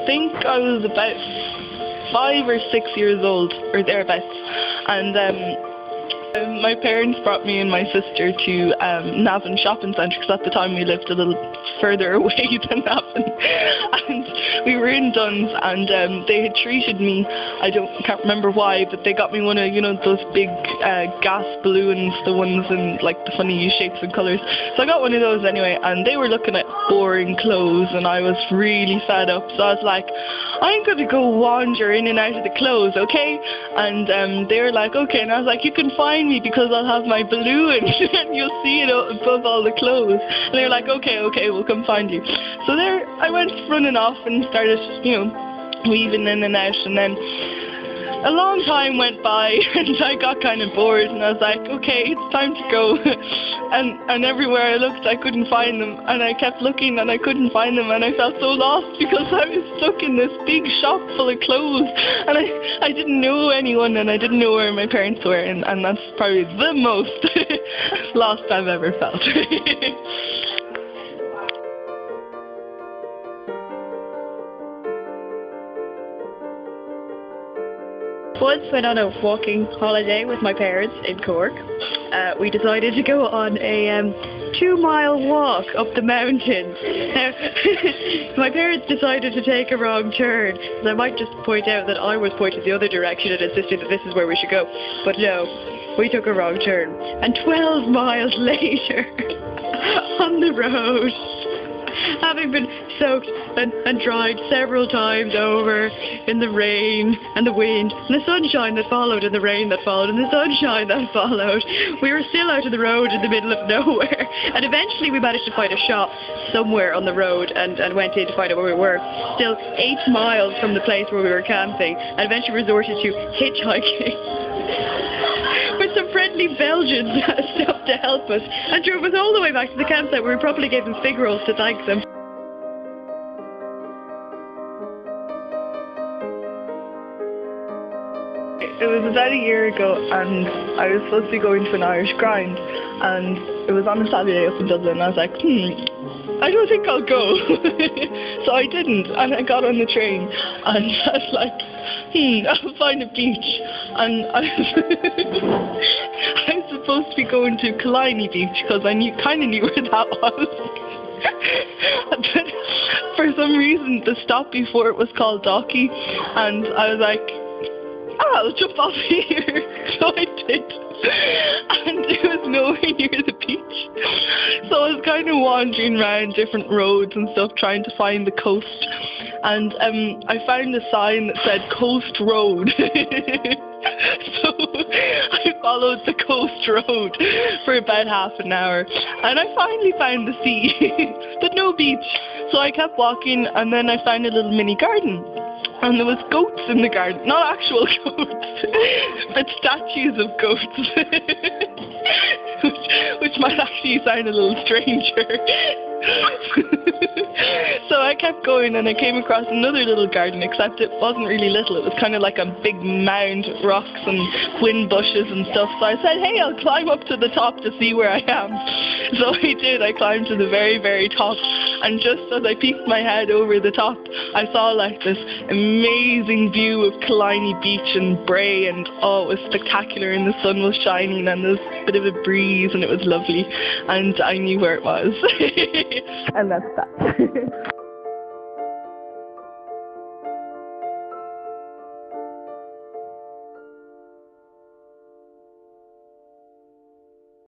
think I was about 5 or 6 years old, or thereabouts, and my parents brought me and my sister to Navan Shopping Centre, because at the time we lived a little further away than Navan, and we were in Duns, and they had treated me, can't remember why, but they got me one of, you know, those big gas balloons, the ones in like the funny shapes and colours, so I got one of those anyway, and they were looking at boring clothes, and I was really fed up, so I was like, I'm going to go wander in and out of the clothes, okay? And they were like, okay, and I was like, you can find me because I'll have my balloon and you'll see it above all the clothes. And they were like, okay, we'll come find you. So there I went running off and started, you know, weaving in and out, and then a long time went by and I got kind of bored, and I was like, okay, it's time to go. And everywhere I looked I couldn't find them, and I kept looking and I couldn't find them, and I felt so lost because I was stuck in this big shop full of clothes, and I didn't know anyone, and I didn't know where my parents were, and that's probably the most lost I've ever felt. Once went on a walking holiday with my parents in Cork. We decided to go on a 2-mile walk up the mountain. Now, my parents decided to take a wrong turn. And I might just point out that I was pointing the other direction and insisting that this is where we should go. But no, we took a wrong turn. And 12 miles later, on the road, having been soaked and dried several times over in the rain and the wind and the sunshine that followed and the rain that followed and the sunshine that followed, we were still out of the road in the middle of nowhere, and eventually we managed to find a shop somewhere on the road and went in to find out where we were, still 8 miles from the place where we were camping, and eventually resorted to hitchhiking. But some friendly Belgians stopped to help us and drove us all the way back to the campsite, where we probably gave them fig rolls to thank them. It was about a year ago, and I was supposed to be going to an Irish grind, and it was on a Saturday up in Dublin, and I was like, I don't think I'll go. So I didn't, and I got on the train, and I was like, I'll find a beach. And I was supposed to be going to Killiney Beach, because I kind of knew where that was. But for some reason, the stop before it was called Docky, and I was like, I'll jump off here. So I did, and it was nowhere near the beach, so I was kind of wandering around different roads and stuff trying to find the coast, and I found a sign that said Coast Road. So I followed the coast road for about half an hour, and I finally found the sea, but no beach. So I kept walking, and then I found a little mini garden. And there was goats in the garden, not actual goats, but statues of goats, which might actually sound a little stranger. So I kept going, and I came across another little garden, except it wasn't really little. It was kind of like a big mound of rocks and wind bushes and stuff. So I said, hey, I'll climb up to the top to see where I am. So I did. I climbed to the very, very top, and just as I peeked my head over the top, I saw like this amazing view of Killiney Beach and Bray, and oh, it was spectacular, and the sun was shining, and there was a bit of a breeze, and it was lovely, and I knew where it was. And that's that.